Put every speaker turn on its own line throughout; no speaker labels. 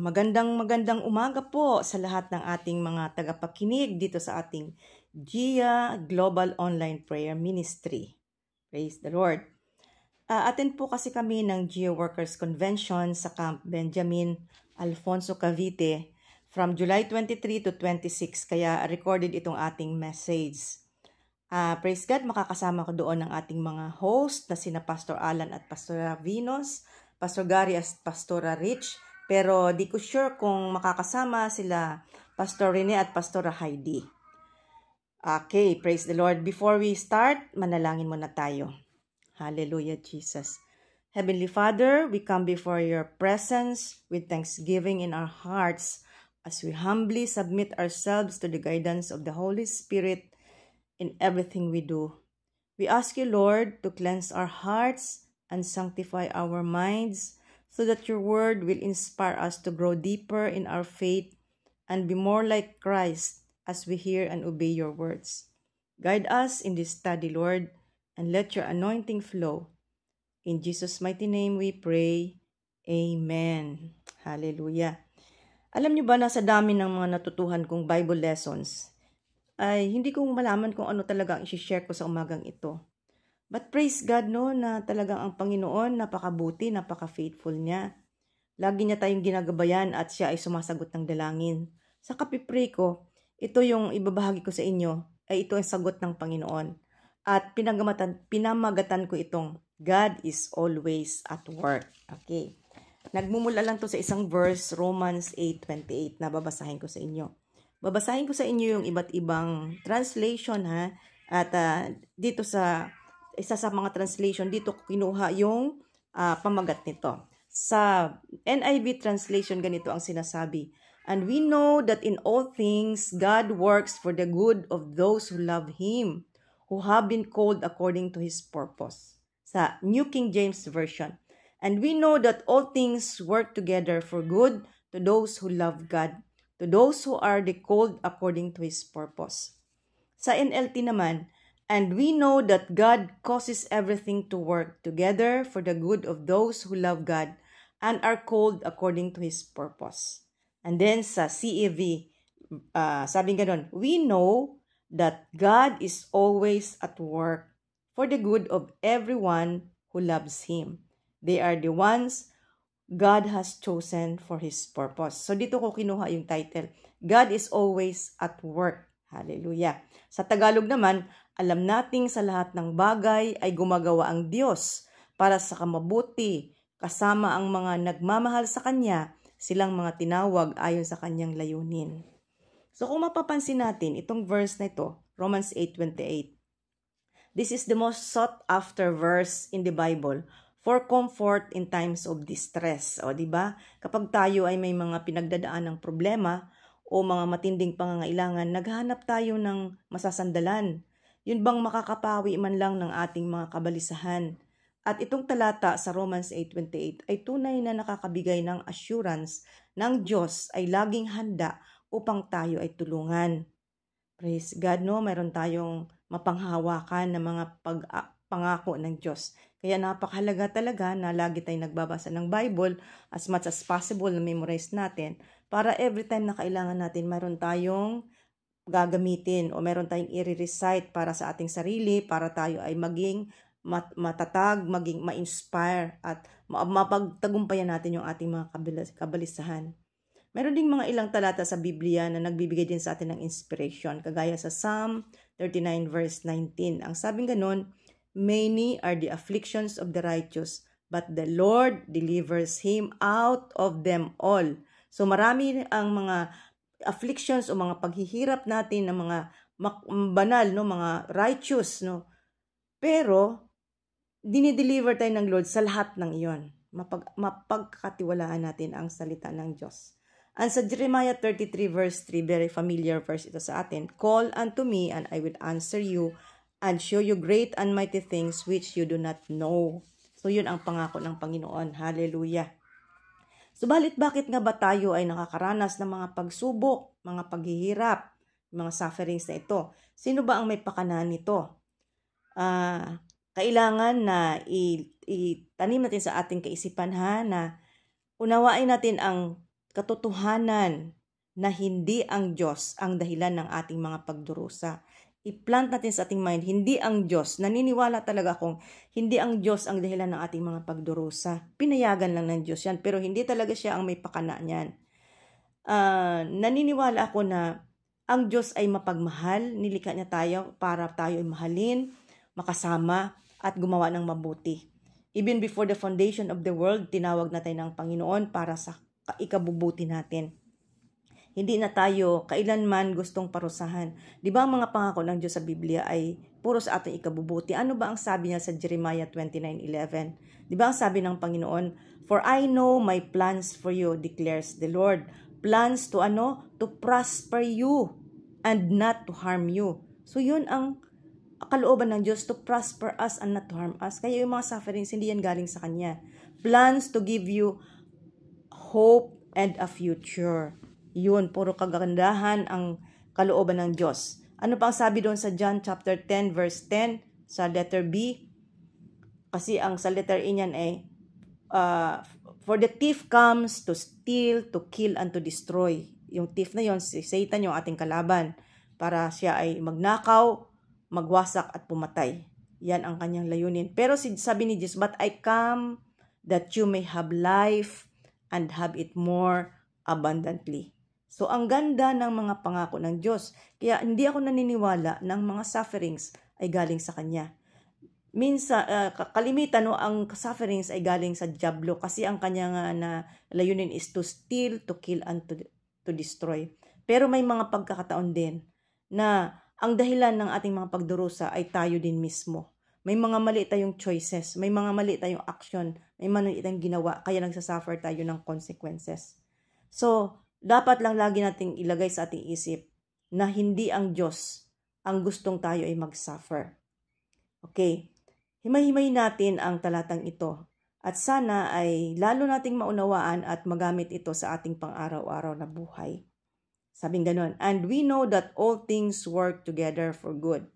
Magandang umaga po sa lahat ng ating mga tagapakinig dito sa ating GIA Global Online Prayer Ministry. Praise the Lord. Attend po kasi kami ng GIA Workers Convention sa Camp Benjamin Alfonso Cavite from July 23 to 26, kaya recorded itong ating message. Praise God, makakasama ko doon ng ating mga host na sina Pastor Alan at Pastora Venus, Pastor Gary at Pastora Rich, pero di ko sure kung makakasama sila Pastor Rene at Pastora Heidi. Okay, praise the Lord. Before we start, manalangin muna tayo. Hallelujah, Jesus. Heavenly Father, we come before your presence with thanksgiving in our hearts as we humbly submit ourselves to the guidance of the Holy Spirit in everything we do. We ask you, Lord, to cleanse our hearts and sanctify our minds so that your word will inspire us to grow deeper in our faith and be more like Christ as we hear and obey your words. Guide us in this study, Lord, and let your anointing flow. In Jesus' mighty name we pray. Amen. Hallelujah. Alam niyo ba na sa dami ng mga natutuhan kong Bible lessons, ay hindi ko malaman kung ano talaga ang i-share ko sa umagang ito. But praise God, no, na talagang ang Panginoon, napakabuti, napaka-faithful niya. Lagi niya tayong ginagabayan at siya ay sumasagot ng dalangin. Sa kapipray ko, ito yung ibabahagi ko sa inyo, ay ito ang sagot ng Panginoon. At pinamagatan ko itong, God is always at work. Okay. Nagmumula lang to sa isang verse, Romans 8:28, na babasahin ko sa inyo. Babasahin ko sa inyo yung iba't ibang translation, ha. At dito sa isa sa mga translation, dito ko kinuha yung pamagat nito. Sa NIV translation, ganito ang sinasabi. And we know that in all things, God works for the good of those who love Him, who have been called according to His purpose. Sa New King James Version. And we know that all things work together for good to those who love God, to those who are called according to His purpose. Sa NLT naman, and we know that God causes everything to work together for the good of those who love God and are called according to His purpose. And then sa CEV, sabi ganon, we know that God is always at work for the good of everyone who loves Him. They are the ones God has chosen for His purpose. So dito ko kinuha yung title, God is always at work. Hallelujah. Sa Tagalog naman, alam nating sa lahat ng bagay ay gumagawa ang Diyos para sa kamabuti, kasama ang mga nagmamahal sa Kanya, silang mga tinawag ayon sa Kanyang layunin. So kung mapapansin natin, itong verse na ito, Romans 8:28, this is the most sought after verse in the Bible for comfort in times of distress. O, diba? Kapag tayo ay may mga pinagdadaan ng problema o mga matinding pangangailangan, naghahanap tayo ng masasandalan. Yun bang makakapawi man lang ng ating mga kabalisahan. At itong talata sa Romans 8:28 ay tunay na nakakabigay ng assurance ng Diyos ay laging handa upang tayo ay tulungan. Praise God, no? Mayroon tayong mapanghawakan na mga pangako ng Diyos. Kaya napakahalaga talaga na lagi tayong nagbabasa ng Bible as much as possible na memorize natin para every time na kailangan natin mayroon tayong gagamitin o meron tayong i-recite para sa ating sarili, para tayo ay maging matatag, maging ma-inspire at mapagtagumpayan natin yung ating mga kabalisahan. Meron ding mga ilang talata sa Biblia na nagbibigay din sa atin ng inspiration, kagaya sa Psalm 39 verse 19. Ang sabing ganun, many are the afflictions of the righteous, but the Lord delivers him out of them all. So marami ang mga afflictions o mga paghihirap natin ng mga banal, no, mga righteous, no. Pero dinideliver tayo ng Lord sa lahat ng iyon. Mapagkatiwalaan natin ang salita ng Diyos. And sa Jeremiah 33 verse 3, very familiar verse ito sa atin, call unto me and I will answer you and show you great and mighty things which you do not know. So yun ang pangako ng Panginoon. Hallelujah. Subalit bakit nga ba tayo ay nakakaranas ng mga pagsubok, mga paghihirap, mga sufferings na ito? Sino ba ang may pakanahan nito? Kailangan na itanim natin sa ating kaisipan, ha, na unawain natin ang katotohanan na hindi ang Diyos ang dahilan ng ating mga pagdurusa. I-plant natin sa ating mind, hindi ang Diyos. Naniniwala talaga akong hindi ang Diyos ang dahilan ng ating mga pagdurusa. Pinayagan lang ng Diyos yan, pero hindi talaga siya ang may pakana niyan. Naniniwala ako na ang Diyos ay mapagmahal, nilikha niya tayo para tayo ay mahalin, makasama, at gumawa ng mabuti. Even before the foundation of the world, tinawag na tayo ng Panginoon para sa ikabubuti natin. Hindi na tayo kailanman gustong parusahan. Di ba ang mga pangako ng Diyos sa Biblia ay puro sa ating ikabubuti? Ano ba ang sabi niya sa Jeremiah 29:11? Di ba ang sabi ng Panginoon, "For I know my plans for you, declares the Lord. Plans to To prosper you and not to harm you." So yun ang kalooban ng Diyos, to prosper us and not to harm us. Kaya yung mga sufferings, hindi yan galing sa Kanya. Plans to give you hope and a future. Yun, puro kagandahan ang kalooban ng Diyos. Ano pa ang sabi doon sa John chapter 10 verse 10 sa letter B? Kasi ang sa letter E niyan ay for the thief comes to steal, to kill, and to destroy. Yung thief na yon, si Satan, yung ating kalaban, para siya ay magnakaw, magwasak at pumatay. Yan ang kanyang layunin. Pero sabi ni Jesus, "But I come that you may have life and have it more abundantly." So ang ganda ng mga pangako ng Diyos. Kaya hindi ako naniniwala ng mga sufferings ay galing sa Kanya. Minsan, kalimitan ang sufferings ay galing sa dyablo kasi ang kanyang na layunin is to steal, to kill, and to destroy. Pero may mga pagkakataon din na ang dahilan ng ating mga pagdurusa ay tayo din mismo. May mga mali tayong choices, may mga mali tayong action, may mali tayong ginawa, kaya nagsasuffer tayo ng consequences. So, dapat lang lagi nating ilagay sa ating isip na hindi ang Diyos ang gustong tayo ay mag-suffer. Okay, himay-himay natin ang talatang ito at sana ay lalo nating maunawaan at magamit ito sa ating pang-araw-araw na buhay. Sabing ganon, "And we know that all things work together for good."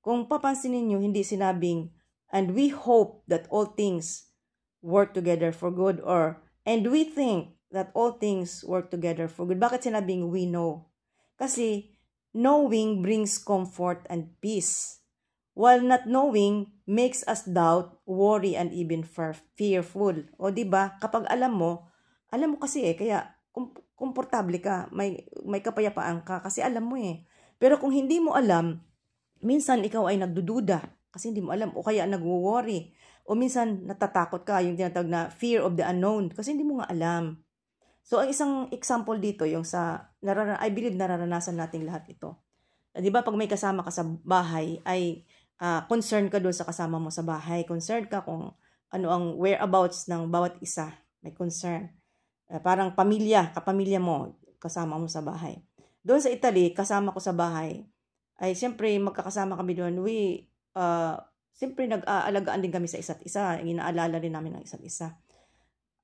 Kung papansinin nyo, hindi sinabing, "And we hope that all things work together for good," or "And we think that all things work together for good." Bakit sinabing we know? Kasi knowing brings comfort and peace, while not knowing makes us doubt, worry, and even fearful. O diba, kapag alam mo kasi kaya komportable ka, may kapayapaan ka kasi alam mo Pero kung hindi mo alam, minsan ikaw ay nagdududa kasi hindi mo alam, o kaya nagwo-worry, o minsan natatakot ka, yung tinatawag na fear of the unknown kasi hindi mo nga alam. So ang isang example dito, yung I believe nararanasan nating lahat ito. Di ba pag may kasama ka sa bahay ay concerned ka doon sa kasama mo sa bahay, concerned ka kung ano ang whereabouts ng bawat isa, may concern. Parang kapamilya mo, kasama mo sa bahay. Doon sa Italy, kasama ko sa bahay, ay siyempre magkakasama kami doon. Siyempre nag-aalagaan din kami sa isa't isa, inaalala rin namin ng isa't isa.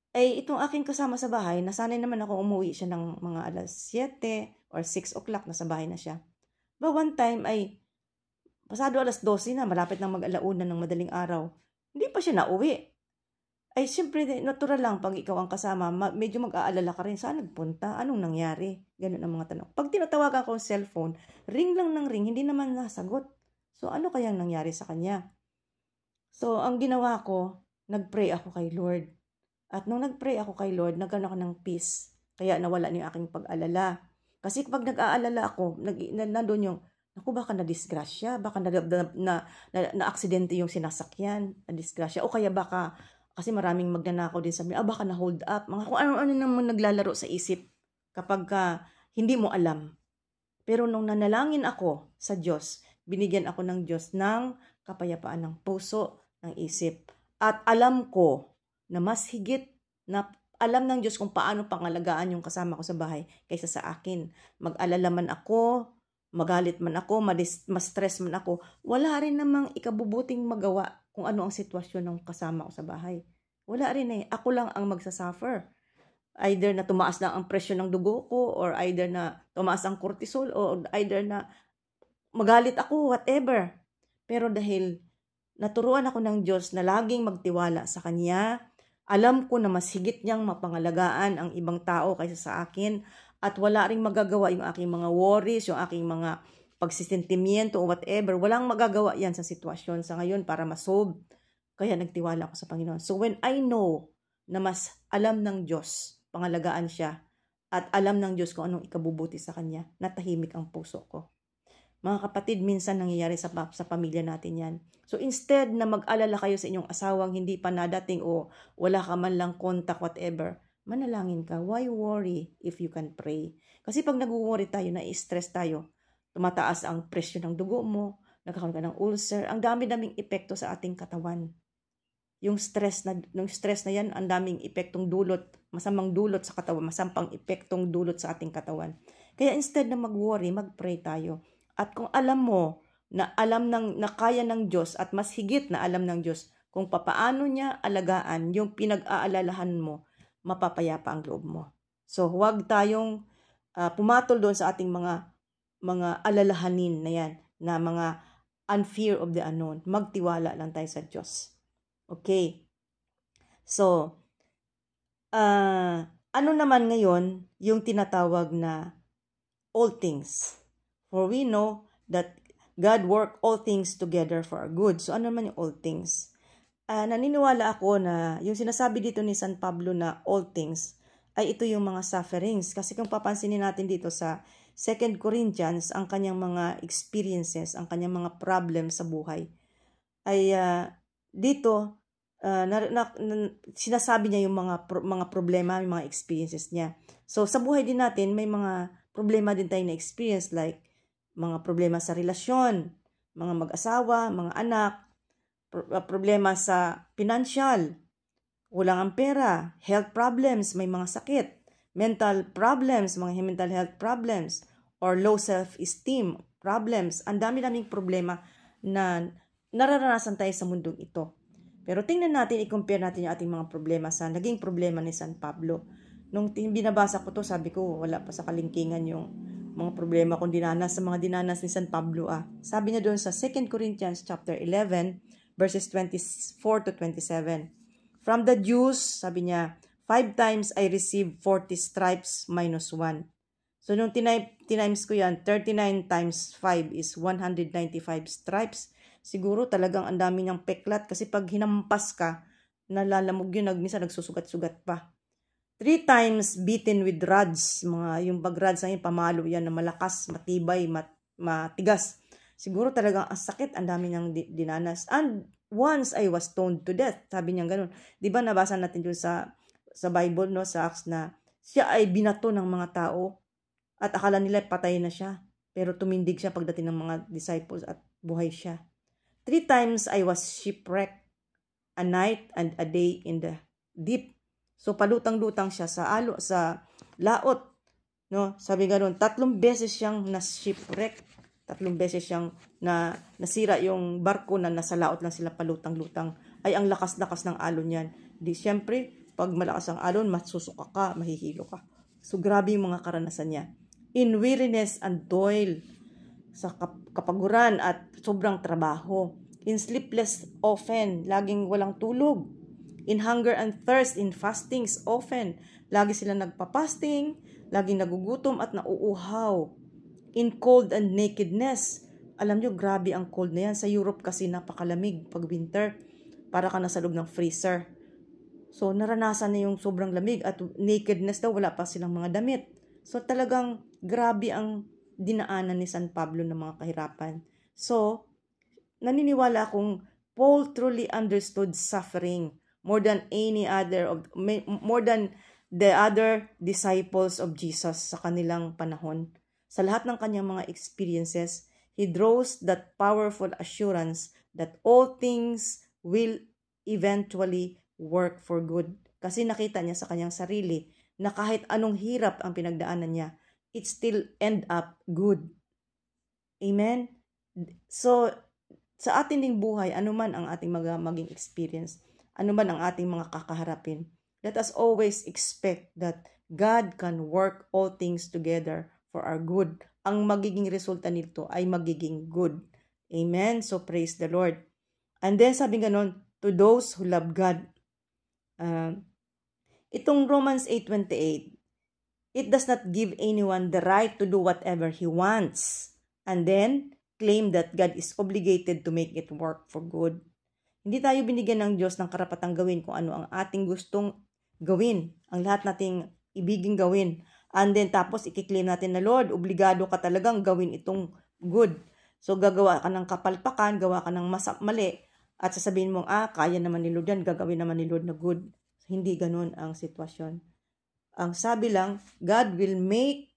Ay itong aking kasama sa bahay, nasanay naman ako umuwi siya ng mga alas 7 or 6 o'clock, nasa bahay na siya. But one time ay, pasado alas 12 na, malapit nang mag-alauna ng madaling araw, hindi pa siya nauwi. Ay siyempre, natural lang pag ikaw ang kasama, medyo mag-aalala ka rin, saan nagpunta, anong nangyari, ganun ang mga tanong. Pag tinatawagan ko ang cellphone, ring lang ng ring, hindi naman nasagot. So ano kayang nangyari sa kanya? So ang ginawa ko, nag-pray ako kay Lord. At nung nag-pray ako kay Lord, nagkaroon ako ng peace. Kaya nawala yung aking pag-alala. Kasi kapag nag-aalala ako, nandun yung, naku, baka na-disgrasya, baka na-aksidente yung sinasakyan, na-disgrasya, o kaya baka, kasi maraming magnanakaw din sa amin, baka na-hold up, mga kung ano-ano naman naglalaro sa isip kapag hindi mo alam. Pero nung nanalangin ako sa Diyos, binigyan ako ng Diyos ng kapayapaan ng puso, ng isip. At alam ko na mas higit na alam ng Diyos kung paano pangalagaan yung kasama ko sa bahay kaysa sa akin. Mag-alala man ako, magalit man ako, ma-stress man ako, wala rin namang ikabubuting magawa kung ano ang sitwasyon ng kasama ko sa bahay. Wala rin Ako lang ang magsasuffer. Either na tumaas lang ang presyo ng dugo ko, or either na tumaas ang cortisol, or either na magalit ako, whatever. Pero dahil naturuan ako ng Diyos na laging magtiwala sa Kanya, Alam ko na mas higit niyang mapangalagaan ang ibang tao kaysa sa akin at wala ring magagawa yung aking mga worries, yung aking mga pagsisentimiento o whatever. Walang magagawa yan sa sitwasyon sa ngayon para masolve. Kaya nagtiwala ako sa Panginoon. So when I know na mas alam ng Diyos, pangalagaan siya, at alam ng Diyos kung anong ikabubuti sa Kanya, natahimik ang puso ko. Mga kapatid, minsan nangyayari sa pamilya natin yan. So instead na mag-alala kayo sa inyong asawang hindi pa nadating o wala ka man lang contact, whatever, manalangin ka. Why worry if you can pray? Kasi pag nag-worry tayo, na-stress tayo, tumataas ang presyo ng dugo mo, nagkakaroon ka ng ulcer, ang dami-daming epekto sa ating katawan. Yung stress na yan, ang daming epektong dulot, masamang dulot sa katawan, masampang epektong dulot sa ating katawan. Kaya instead na mag-worry, mag-pray tayo. At kung alam mo na na kaya ng Diyos at mas higit na alam ng Diyos kung papaano niya alagaan yung pinag-aalalahan mo, mapapayapa ang loob mo. So huwag tayong pumatol doon sa ating mga alalahanin na yan, na mga unfear of the unknown. Magtiwala lang tayo sa Diyos. Okay. So, ano naman ngayon yung tinatawag na all things? For we know that God work all things together for our good. So, ano naman yung all things? Naniniwala ako na yung sinasabi dito ni San Pablo na all things, ay ito yung mga sufferings. Kasi kung papansinin natin dito sa 2 Corinthians, ang kanyang mga experiences, ang kanyang mga problems sa buhay, ay dito, sinasabi niya yung mga problema, yung mga experiences niya. So, sa buhay din natin, may mga problema din tayo na experience, like mga problema sa relasyon, mga mag-asawa, mga anak, problema sa financial, walang ang pera, health problems, may mga sakit, mental problems, mga mental health problems, or low self-esteem problems. Ang dami-daming problema na nararanasan tayo sa mundong ito. Pero tingnan natin, i-compare natin yung ating mga problema sa naging problema ni San Pablo. Nung binabasa ko to, sabi ko, wala pa sa kalingkingan yung mga problema kung sa mga dinanas ni San Pablo. Sabi niya doon sa 2 Corinthians chapter 11, verses 24 to 27. From the Jews, sabi niya, 5 times I received 40 stripes minus 1. So nung tinimes ko yan, 39 times 5 is 195 stripes. Siguro talagang ang dami niyang peklat kasi pag hinampas ka, nalalamog yun, minsan nagsusugat-sugat pa. 3 times beaten with rods, yung rods na yun, pamalo yan na malakas, matibay, matigas. Siguro talagang ang sakit, ang dami niyang dinanas. And once I was stoned to death, sabi niya ganun. Di ba nabasa natin dun sa Bible, no, sa Acts, na siya ay binato ng mga tao at akala nila patay na siya. Pero tumindig siya pagdating ng mga disciples at buhay siya. 3 times I was shipwrecked, a night and a day in the deep. So palutang-lutang siya sa laot, no? Sabi ganoon, 3 beses siyang na-shipwreck, 3 beses siyang nasira yung barko na nasa laot lang sila palutang-lutang. Ay ang lakas-lakas ng alon niyan. Di syempre, pag malakas ang alon, masusuka ka, mahihilo ka. So grabe yung mga karanasan niya. In weariness and toil, sa kapaguran at sobrang trabaho. In sleepless often, laging walang tulog. In hunger and thirst, in fastings often, lagi sila nagpa-fasting, laging nagugutom at nauuhaw. In cold and nakedness, alam nyo, grabe ang cold na yan. Sa Europe kasi napakalamig pag winter, para ka nasa loob ng freezer. So naranasan na yung sobrang lamig at nakedness daw, wala pa silang mga damit. So talagang grabe ang dinaanan ni San Pablo ng mga kahirapan. So, naniniwala akong Paul truly understood suffering more than the other disciples of Jesus sa kanilang panahon. Sa lahat ng kanyang mga experiences, he draws that powerful assurance that all things will eventually work for good. Kasi nakita niya sa kanyang sarili na kahit anong hirap ang pinagdaanan niya, it still end up good. Amen? So, sa ating ding buhay, anuman ang ating maging experience, anuman ang ating mga kakaharapin, let us always expect that God can work all things together for our good. Ang magiging resulta nito ay magiging good. Amen? So, praise the Lord. And then, sabi ganon, to those who love God. Itong Romans 8:28, it does not give anyone the right to do whatever he wants and then claim that God is obligated to make it work for good. Hindi tayo binigyan ng Diyos ng karapatang gawin kung ano ang ating gustong gawin, ang lahat nating ibiging gawin. And then tapos ikiklaim natin na, Lord, obligado ka talagang gawin itong good. So gagawa ka ng kapalpakan, gawa ka ng mali, at sasabihin mong, kaya naman ni Lord yan, gagawin naman ni Lord na good. Hindi ganun ang sitwasyon. Ang sabi lang, God will make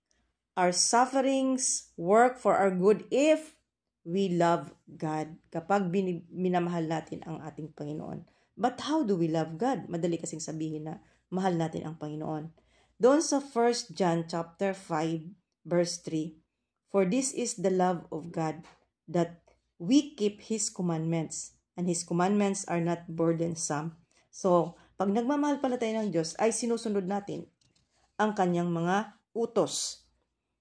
our sufferings work for our good if we love God. Kapag minamahal natin ang ating Panginoon. But how do we love God? Madali kasing sabihin na mahal natin ang Panginoon. Doon sa 1 John chapter 5 verse 3, for this is the love of God, that we keep His commandments, and His commandments are not burdensome. So, pag nagmamahal pala tayo ng Diyos, ay sinusunod natin ang kanyang mga utos.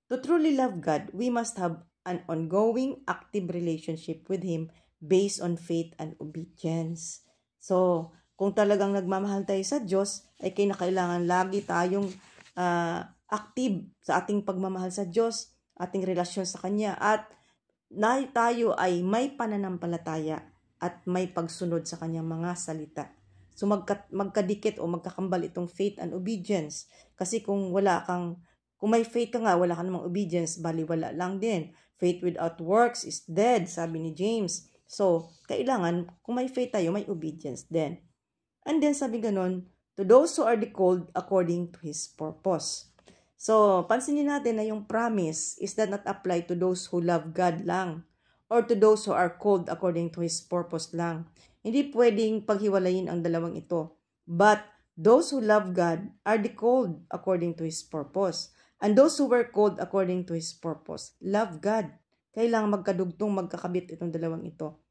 To truly love God, we must have an ongoing, active relationship with Him based on faith and obedience. So, kung talagang nagmamahal tayo sa Diyos, ay kinakailangan lagi tayong active sa ating pagmamahal sa Diyos, ating relasyon sa Kanya, at tayo ay may pananampalataya at may pagsunod sa Kanyang mga salita. So, magkadikit o magkakambal itong faith and obedience. Kasi kung may faith ka nga, wala ka namang obedience, baliwala lang din. Faith without works is dead, sabi ni James. So, kailangan, kung may faith tayo, may obedience din. And then, sabi ganon, to those who are called according to His purpose. So, pansinin natin na yung promise is that not apply to those who love God lang, or to those who are called according to His purpose lang. Hindi pwedeng paghiwalayin ang dalawang ito. But, those who love God are called according to His purpose. And those who were called according to His purpose, love God. Kailangan magkadugtong, magkakabit itong dalawang ito.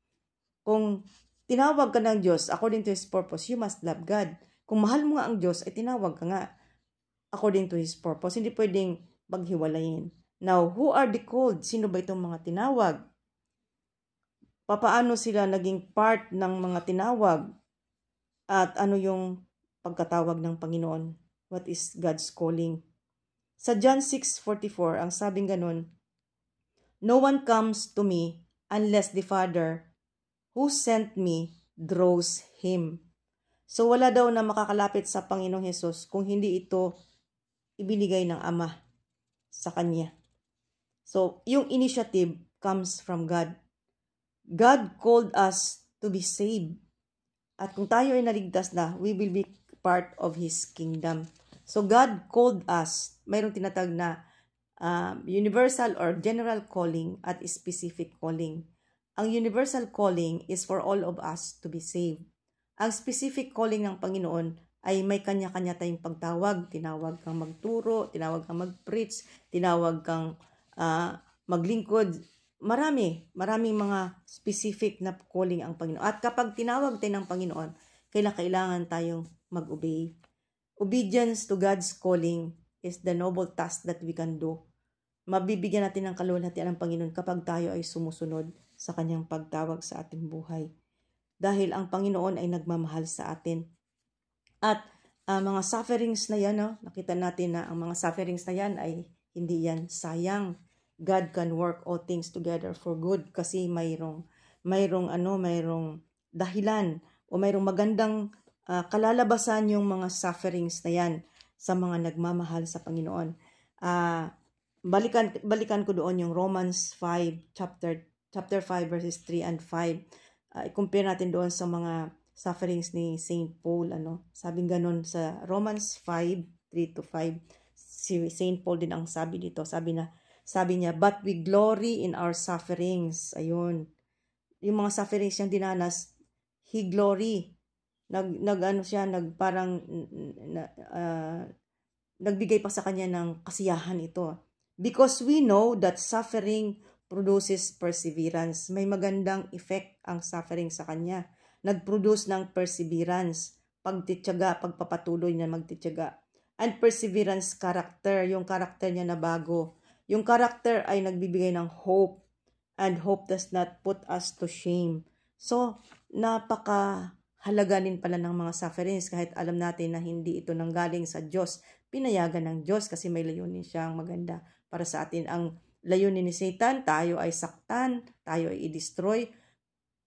Kung tinawag ka ng Diyos according to His purpose, you must love God. Kung mahal mo nga ang Diyos, ay tinawag ka nga according to His purpose. Hindi pwedeng maghiwalayin. Now, who are the called? Sino ba itong mga tinawag? Papaano sila naging part ng mga tinawag? At ano yung pagkatawag ng Panginoon? What is God's calling? Sa John 6:44, ang sabing ganun, no one comes to me unless the Father who sent me draws him. So wala daw na makakalapit sa Panginoong Hesus kung hindi ito ibinigay ng Ama sa Kanya. So yung initiative comes from God. God called us to be saved. At kung tayo ay naligtas na, we will be part of His kingdom. So God called us. Mayroong tinatag na universal or general calling at specific calling. Ang universal calling is for all of us to be saved. Ang specific calling ng Panginoon ay may kanya-kanya tayong pagtawag. Tinawag kang magturo, tinawag kang mag-preach, tinawag kang maglingkod. Maraming mga specific na calling ang Panginoon. At kapag tinawag tayo ng Panginoon, kailangan tayong mag-obey. Obedience to God's calling is the noble task that we can do. Mabibigyan natin ng kaluwalhatian ng Panginoon kapag tayo ay sumusunod sa Kanyang pagtawag sa ating buhay. Dahil ang Panginoon ay nagmamahal sa atin. At mga sufferings na yan, nakita natin na ang mga sufferings na yan ay hindi yan sayang. God can work all things together for good kasi mayroong dahilan o mayroong magandang kalalabasan yung mga sufferings na yan sa mga nagmamahal sa Panginoon. Balikan ko doon yung Romans 5, chapter 5 verses 3 and 5. I-compare natin doon sa mga sufferings ni St. Paul. Sabing ganon sa Romans 5, 3 to 5. Si St. Paul din ang sabi dito. Sabi niya, but we glory in our sufferings. Ayun. Yung mga sufferings niyang dinanas, he glory. Nagbigay pa sa kanya ng kasiyahan ito. Because we know that suffering produces perseverance. May magandang effect ang suffering sa kanya. Nag-produce ng perseverance. Pagtityaga, pagpapatuloy na magtityaga. And perseverance, character. Yung character niya na bago. Yung character ay nagbibigay ng hope. And hope does not put us to shame. So, halaganin pala ng mga sufferings kahit alam natin na hindi ito nanggaling sa Diyos. Pinayagan ng Diyos kasi may layunin siyang maganda para sa atin. Ang layunin ni Satan, tayo ay saktan, tayo ay i-destroy,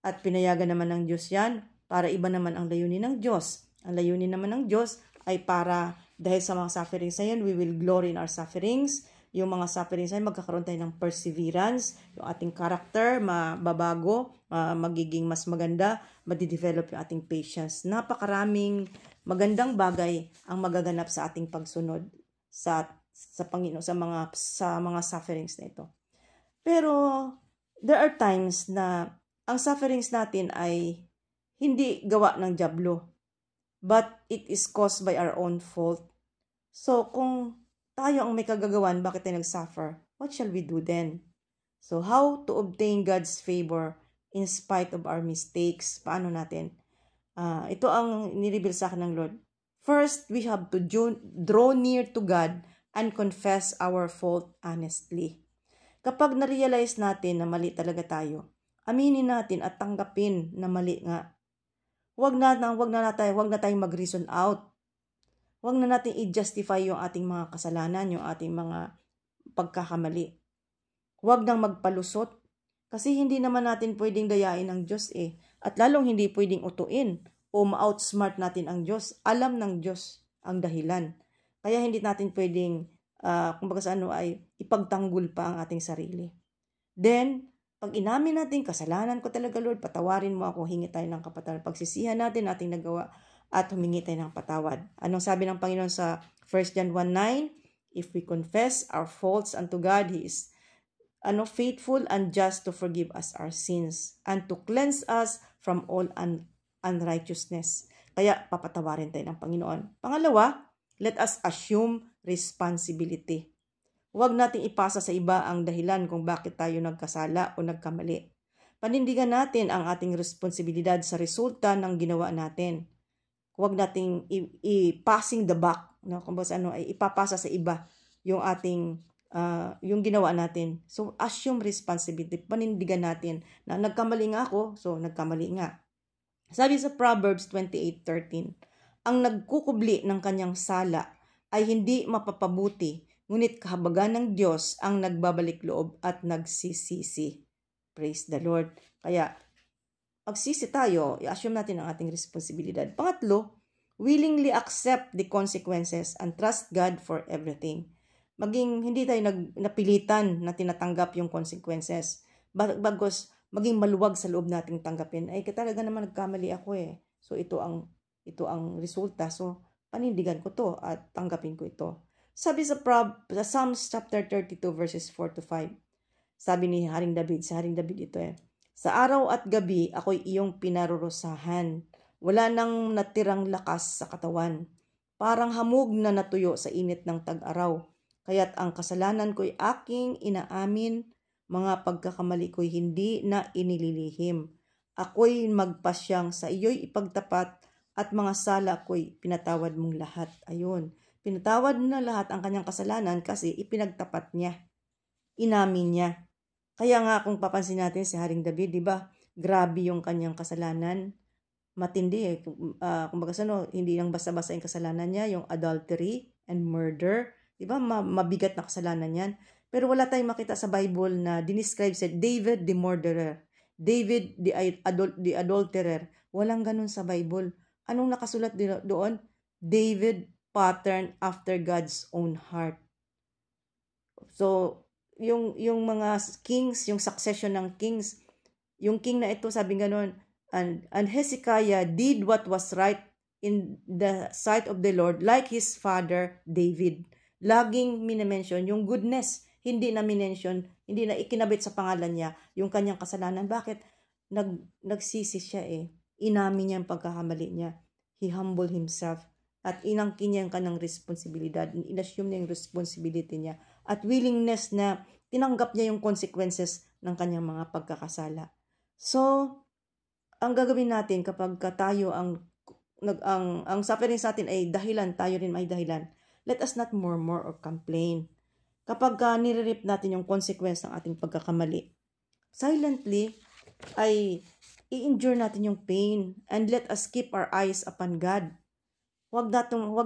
at pinayagan naman ng Diyos yan para iba naman ang layunin ng Diyos. Ang layunin naman ng Diyos ay para dahil sa mga sufferings na yan, we will glory in our sufferings. Yung mga sufferings na yan, magkakaroon tayo ng perseverance, yung ating character, mababago, magiging mas maganda, madidevelop yung ating patience. Napakaraming magandang bagay ang magaganap sa ating pagsunod sa Panginoon, sa mga sufferings na ito. Pero there are times na ang sufferings natin ay hindi gawa ng dyablo, but it is caused by our own fault. So kung tayo ang may kagagawan, bakit tayo nag-suffer? What shall we do then? So how to obtain God's favor in spite of our mistakes? Paano natin? Ito ang nireveal sa akin ng Lord. First, we have to draw near to God and confess our fault honestly. Kapag na-realize natin na mali talaga tayo, aminin natin at tanggapin na mali nga. Huwag na tayong mag-reason out. Huwag na natin i-justify yung ating mga kasalanan, yung ating mga pagkakamali. Huwag nang magpalusot kasi hindi naman natin pwedeng dayain ang Diyos eh. At lalong hindi pwedeng utuin o ma-outsmart natin ang Diyos. Alam ng Diyos ang dahilan. Kaya hindi natin pwedeng, ipagtanggol pa ang ating sarili. Then, pag inamin natin, kasalanan ko talaga Lord, patawarin mo ako, hingi tayo ng kapatawaran. Pagsisihan natin ating nagawa at humingi tayo ng patawad. Anong sabi ng Panginoon sa 1 John 1:9? If we confess our faults unto God, He is faithful and just to forgive us our sins and to cleanse us from all unrighteousness. Kaya papatawarin tayo ng Panginoon. Pangalawa, let us assume responsibility. Huwag nating ipasa sa iba ang dahilan kung bakit tayo nagkasala o nagkamali. Panindigan natin ang ating responsibilidad sa resulta ng ginawa natin. Huwag nating i-passing the buck, ay ipapasa sa iba yung ating yung ginawa natin. So assume responsibility, panindigan natin na nagkamali nga ako, so nagkamali nga. Sabi sa Proverbs 28:13, ang nagkukubli ng kanyang sala ay hindi mapapabuti, ngunit kahabagan ng Diyos ang nagbabalik loob at nagsisisi. Praise the Lord. Kaya magsisi tayo, i-assume natin ang ating responsibilidad. Pangatlo, willingly accept the consequences and trust God for everything. Maging hindi tayo napilitan na tinatanggap yung consequences. Bagos maging maluwag sa loob nating tanggapin. Ay, talaga naman nagkamali ako eh. So ito ang resulta. So panindigan ko to at tanggapin ko ito. Sabi sa Psalms chapter 32 verses 4-5. Sabi ni Haring David, ito eh. Sa araw at gabi, ako'y iyong pinarurusahan. Wala nang natirang lakas sa katawan. Parang hamog na natuyo sa init ng tag-araw. Kaya't ang kasalanan ko'y aking inaamin, mga pagkakamali ko'y hindi na inililihim. Ako'y magpasyang sa iyo'y ipagtapat at mga sala ko'y pinatawad mong lahat. Ayun, pinatawad na lahat ang kanyang kasalanan kasi ipinagtapat niya. Inamin niya. Kaya nga kung papansin natin si Haring David, di ba? Grabe yung kanyang kasalanan. Matindi eh. Hindi lang basta-basta yung kasalanan niya, yung adultery and murder. Di ba? Mabigat na kasalanan yan. Pero wala tayong makita sa Bible na dinescribe sa David the murderer, David the adulterer. Walang ganun sa Bible. Anong nakasulat doon? David pattern after God's own heart. So, yung mga kings, yung succession ng kings, yung king na ito, sabi gano'n, and Hezekiah did what was right in the sight of the Lord like his father David. Laging minimension yung goodness, hindi na minention, hindi na ikinabit sa pangalan niya yung kanyang kasalanan. Bakit? Nagsisi siya eh. Inamin niya ang pagkakamali niya. He humbled himself at inangkin niya ang kanyang responsibilidad. Inassume niya yung responsibility niya at willingness na tinanggap niya yung consequences ng kanyang mga pagkakasala. So, ang gagawin natin kapag tayo ang suffering sa atin ay dahilan, tayo rin may dahilan. Let us not murmur or complain. Kapag nire-reap natin yung consequence ng ating pagkakamali, silently ay i-endure natin yung pain and let us keep our eyes upon God. Huwag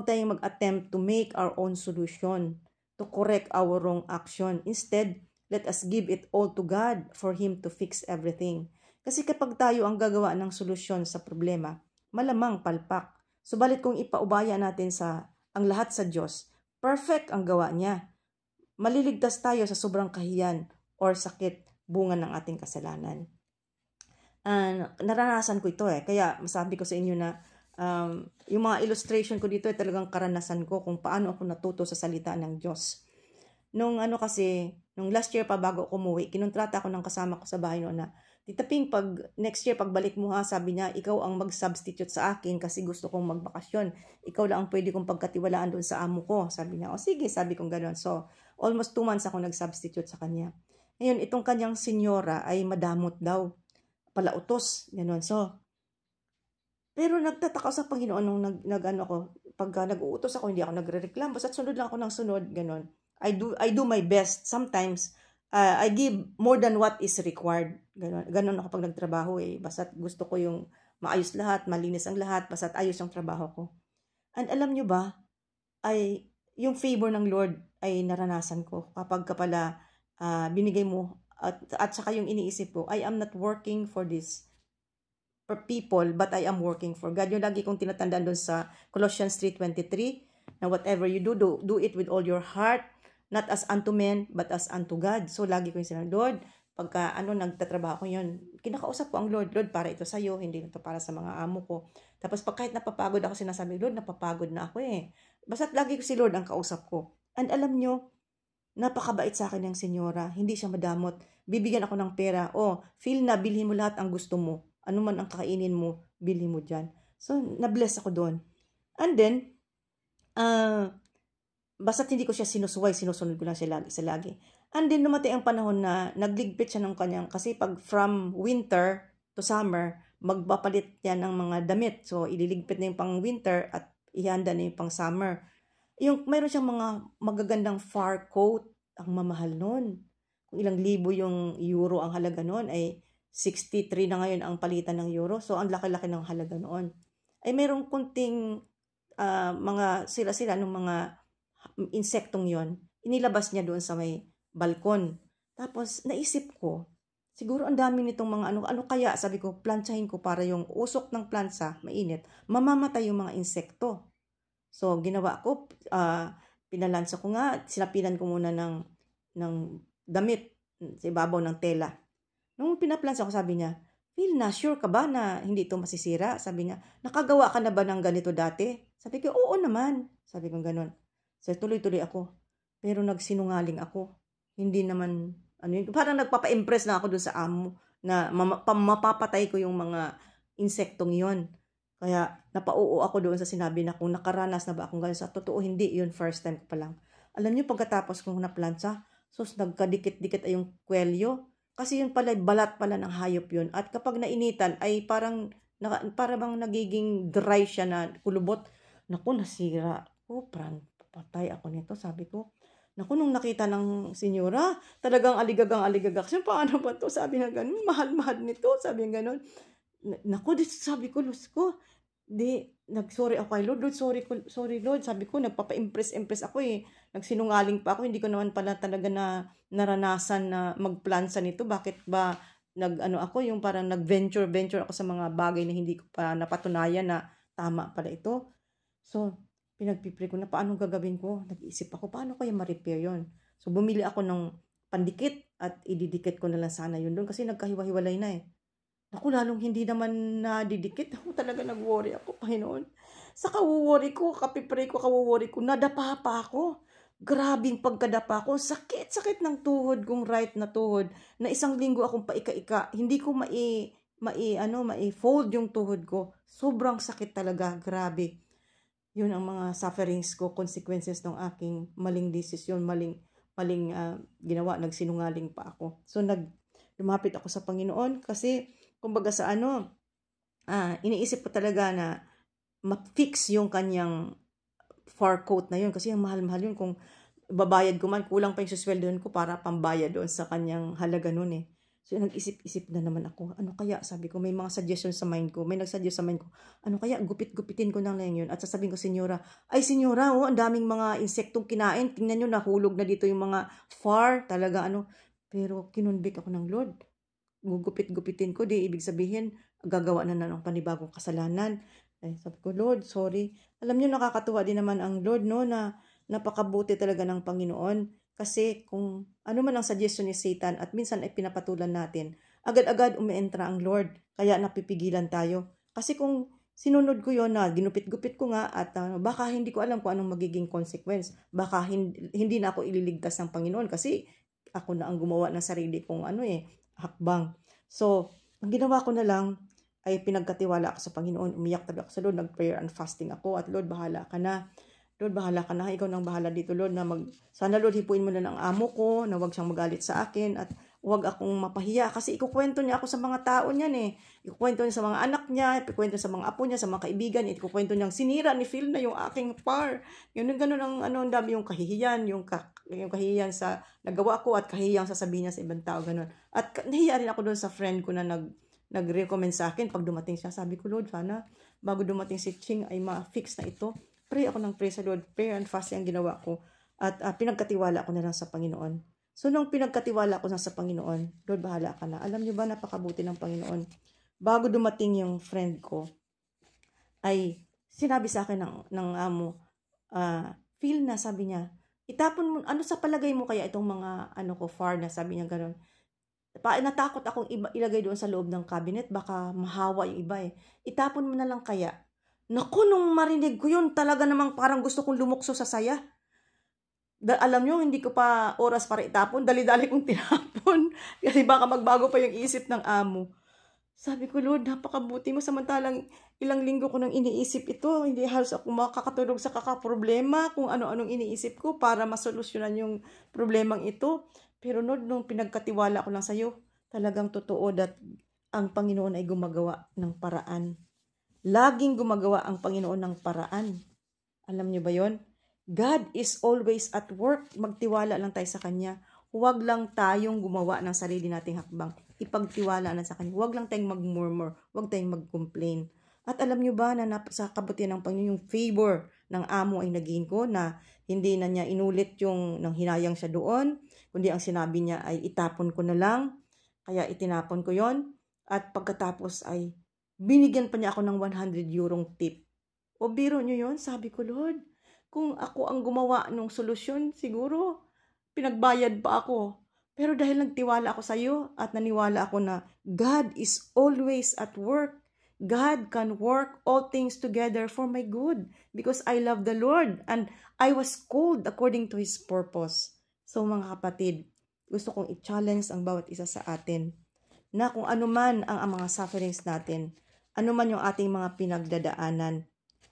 tayong mag-attempt to make our own solution to correct our wrong action. Instead, let us give it all to God for Him to fix everything. Kasi kapag tayo ang gagawa ng solusyon sa problema, malamang palpak. Subalit kung ipaubaya natin ang lahat sa Diyos, perfect ang gawa niya. Maliligtas tayo sa sobrang kahiyan or sakit bunga ng ating kasalanan. Naranasan ko ito kaya masabi ko sa inyo na yung mga illustration ko dito ay talagang karanasan ko kung paano ako natuto sa salita ng Diyos. Nung last year pa bago ako umuwi, kinontrata ako ng kasama ko sa bahay noon na, Tita Ping, pag next year, pagbalik mo sabi niya, ikaw ang mag-substitute sa akin kasi gusto kong magbakasyon. Ikaw lang ang pwede kong pagkatiwalaan doon sa amo ko. Sabi niya, sige, sabi kong gano'n. So, almost 2 months ako nag-substitute sa kanya. Ngayon, itong kanyang senyora ay madamot daw. Palautos, gano'n. So, pero nagtataka sa Panginoon nung pagka nag-uutos ako, hindi ako nagre-reklamo. Basta't sunod lang ako ng sunod, gano'n. I do my best. Sometimes, I give more than what is required. Ganon ako pag nagtrabaho Basta't gusto ko yung maayos lahat, malinis ang lahat, basta't ayos ang trabaho ko. And alam nyo ba, yung favor ng Lord ay naranasan ko kapag pala binigay mo at saka yung iniisip ko, I am not working for people, but I am working for God. Yung lagi kong tinatandaan doon sa Colossians 3:23, na whatever you do it with all your heart, not as unto men, but as unto God. So, lagi ko yung sinabi, Lord, pagka nagtatrabaho ko yun, kinakausap ko ang Lord, para ito sa'yo, hindi ito para sa mga amo ko. Tapos, kahit napapagod ako, sinasabi, Lord, napapagod na ako Basta't lagi ko si Lord ang kausap ko. And alam nyo, napakabait sa akin ng senyora, hindi siya madamot. Bibigyan ako ng pera, feel na, bilhin mo lahat ang gusto mo. Ano man ang kakainin mo, bilhin mo dyan. So, na-bless ako doon. And then, basta't hindi ko siya sinusunod ko lang siya lagi. And then, dumating ang panahon na nagligpit siya ng kanyang, kasi pag from winter to summer, magpapalit yan ng mga damit. So, ililigpit na yung pang winter at ihanda na yung pang summer. Mayroon siyang mga magagandang fur coat, ang mamahal nun. Kung ilang libo yung euro ang halaga nun, ay 63 na ngayon ang palitan ng euro. So, ang laki-laki ng halaga noon. Ay mayroong kunting mga sila-sila ng mga insektong yon, inilabas niya doon sa may balkon. Tapos naisip ko, siguro ang dami nitong mga ano kaya, sabi ko, plantsahin ko para yung usok ng plansa, mainit, mamamatay yung mga insekto. So ginawa ko, pinalansa ko nga, sinapinan ko muna ng damit sa ibabaw ng tela. Nung pinaplansa ko, sabi niya, Phil, sure ka ba na hindi ito masisira? Sabi niya, nakagawa ka na ba ng ganito dati? Sabi ko, oo naman. Sabi ko gano'n. So, tuloy-tuloy ako. Pero nagsinungaling ako. Hindi naman, parang nagpapa-impress na ako dun sa amo na mapapatay ko yung mga insektong yon. Kaya, napauo ako doon sa sinabi na kung nakaranas na ba akong gano'n. Sa totoo, hindi yun. First time ko pa lang. Alam niyo, pagkatapos kong naplansa, nagkadikit-dikit ay yung kwelyo. Kasi yun pala, balat pala ng hayop yun. At kapag nainitan, ay parang bang nagiging dry siya na kulubot. Naku, nasira. Parang patay ako nito, sabi ko. Naku, nung nakita ng senyora, talagang aligagang-aligagak siya. Paano ba to? Sabi nga ganun, mahal-mahal nito. Sabi nga ganun. Naku, sabi ko, Luz ko, nag-sorry ako kay Lord. Sorry Lord. Sabi ko, nagpapa-impress ako Nagsinungaling pa ako. Hindi ko naman pala talaga na naranasan na magplansa nito. Bakit ba yung parang nag-venture ako sa mga bagay na hindi ko pa napatunayan na tama pala ito. So, pinagpipray ko na paano gagawin ko. Nag-iisip ako, paano kaya ma-repair yun? So, bumili ako ng pandikit at ididikit ko na lang sana yun doon kasi nagkahiwa-hiwalay na Ako, lalong hindi naman nadidikit. Ako talaga nag-worry ako, Panginoon. Sa kawuworry ko, nadapa pa ako. Grabing pagkadapa ko. Sakit ng tuhod kong right na tuhod. Na 1 linggo akong paika-ika. Hindi ko mai-fold yung tuhod ko. Sobrang sakit talaga. Grabe. Yun ang mga sufferings ko, consequences ng aking maling desisyon, maling ginawa, nagsinungaling pa ako. So, lumapit ako sa Panginoon kasi, kumbaga sa iniisip ko talaga na ma-fix yung kanyang fur coat na yun kasi ang mahal-mahal yun. Kung babayad ko man, kulang pa yung susweldohan ko para pambayad doon sa kanyang halaga nun So, nag-isip-isip na naman ako. Ano kaya? Sabi ko, may mga suggestion sa mind ko. May nag-suggest sa mind ko. Ano kaya? Gupit-gupitin ko na lang yun. At sasabihin ko, Senyora, ay Senyora, ang daming mga insektong kinain. Tingnan nyo, nahulog na dito yung mga far. Talaga, Pero, kinunbik ako ng Lord. Gugupit-gupitin ko. Di ibig sabihin, gagawa na ng panibagong kasalanan. Ay, sabi ko, Lord, sorry. Alam nyo, nakakatuwa din naman ang Lord, no, na napakabuti talaga ng Panginoon. Kasi kung ano man ang suggestion ni Satan at minsan ay pinapatulan natin, agad-agad umientra ang Lord. Kaya napipigilan tayo. Kasi kung sinunod ko yon na ginupit-gupit ko nga at baka hindi ko alam kung anong magiging consequence. Baka hindi na ako ililigtas ng Panginoon kasi ako na ang gumawa ng sarili kong hakbang. So, ang ginawa ko na lang ay pinagkatiwala ako sa Panginoon. Umiyak talaga ako sa Lord. Nag-prayer and fasting ako. At Lord, bahala ka na. Lord, bahala ka na. Ikaw nang bahala dito, Lord. Sana, Lord, hipuin mo na ng amo ko na huwag siyang magalit sa akin at huwag akong mapahiya. Kasi ikukwento niya ako sa mga tao niyan eh. Ikukwento niya sa mga anak niya, ikukwento sa mga apo niya, sa mga kaibigan niya. Ikukwento niyang sinira ni Phil na yung aking par. Ganun ang ang dami yung kahihiyan, yung kahihiyan sa nagawa ko at kahihiyan sasabihin niya sa ibang tao. Ganun. At nahiya rin ako doon sa friend ko na nag-recommend sa akin pag dumating siya. Sabi ko, Lord, sana bago dumating si Ching ay ma-fix na ito. Pray ako ng pray sa Lord. Prayer and fasting ang ginawa ko. At pinagkatiwala ko na lang sa Panginoon. So, nung pinagkatiwala ko na sa Panginoon, Lord, bahala ka na. Alam niyo ba, napakabuti ng Panginoon. Bago dumating yung friend ko, ay sinabi sa akin ng amo, Phil na, sabi niya, itapon mo, ano sa palagay mo kaya itong mga, far na, sabi niya gano'n. Natakot akong ilagay doon sa loob ng cabinet, baka mahawa yung iba eh. Itapon mo na lang kaya. Naku, nung marinig ko yun, talaga namang parang gusto kong lumukso sa saya. Alam nyo, hindi ko pa oras para itapon. Dali-dali kong tinapon. Kasi baka magbago pa yung isip ng amo. Sabi ko, Lord, napakabuti mo. Samantalang ilang linggo ko nang iniisip ito. Hindi halos ako makakatulog sa kakaproblema kung ano-anong iniisip ko para masolusyonan yung problemang ito. Pero Lord, nung pinagkatiwala ko lang sa'yo, talagang totoo that ang Panginoon ay gumagawa ng paraan. Laging gumagawa ang Panginoon ng paraan. Alam niyo ba yon? God is always at work. Magtiwala lang tayo sa Kanya. Huwag lang tayong gumawa ng sarili nating hakbang. Ipagtiwala na sa Kanya. Huwag lang tayong mag-murmur. Huwag tayong mag-complain. At alam niyo ba na sa kabutihan ng Panginoon, yung favor ng amo ay naging ko na hindi na niya inulit yung nang hinayang siya doon, kundi ang sinabi niya ay itapon ko na lang. Kaya itinapon ko yon. At pagkatapos ay binigyan pa niya ako ng 100 eurong tip. O biro niyo yon, sabi ko, Lord, kung ako ang gumawa ng solusyon, siguro pinagbayad pa ako. Pero dahil nagtiwala ako sa iyo at naniwala ako na God is always at work. God can work all things together for my good because I love the Lord and I was called according to His purpose. So mga kapatid, gusto kong i-challenge ang bawat isa sa atin na kung ano man ang mga sufferings natin, ano man yung ating mga pinagdadaanan,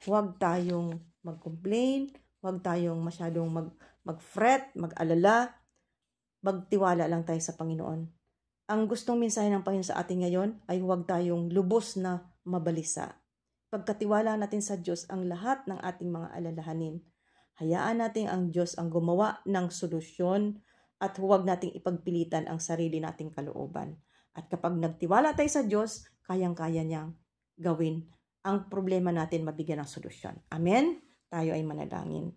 huwag tayong mag-complain, huwag tayong masyadong mag-fret, mag-alala, magtiwala lang tayo sa Panginoon. Ang gustong mensahe ng Panginoon sa atin ngayon ay huwag tayong lubos na mabalisa. Pagkatiwala natin sa Diyos ang lahat ng ating mga alalahanin. Hayaan natin ang Diyos ang gumawa ng solusyon at huwag nating ipagpilitan ang sarili nating kalooban. At kapag nagtiwala tayo sa Diyos, kayang-kaya niyang gawin ang problema natin, mabigyan ng solusyon. Amen? Tayo ay manalangin.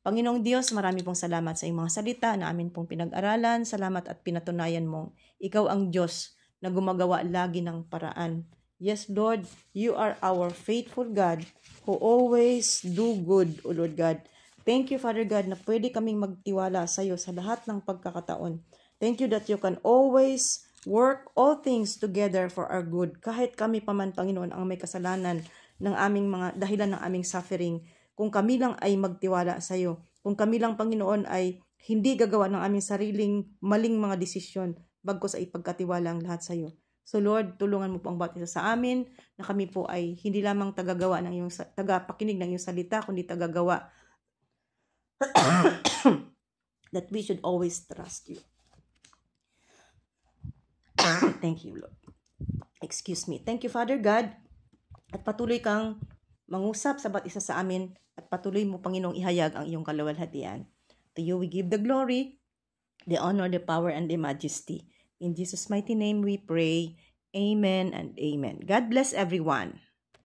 Panginoong Diyos, marami pong salamat sa iyong mga salita na amin pong pinag-aralan. Salamat at pinatunayan mong ikaw ang Diyos na gumagawa lagi ng paraan. Yes, Lord, you are our faithful God who always do good, O Lord God. Thank you, Father God, na pwede kaming magtiwala sa iyo sa lahat ng pagkakataon. Thank you that you can always work all things together for our good. Kahit kami paman, Panginoon, ang may kasalanan ng aming mga dahilan ng aming suffering, kung kami lang ay magtiwala sa iyo, kung kami lang, Panginoon, ay hindi gagawa ng aming sariling maling mga desisyon, bagkus ay ipagkatiwala ang lahat sa iyo. So Lord, tulungan mo po ang bawat isa sa amin na kami po ay hindi lamang tagagawa ng iyong tagapakinig ng iyong salita, kundi tagagawa that we should always trust you. Thank you, Lord. Excuse me. Thank you, Father God. At patuloy kang mangusap sa bawat isa sa amin at patuloy mo, Panginoong, ihayag ang iyong kaluwalhatian. To you we give the glory, the honor, the power, and the majesty. In Jesus' mighty name we pray. Amen and amen. God bless everyone.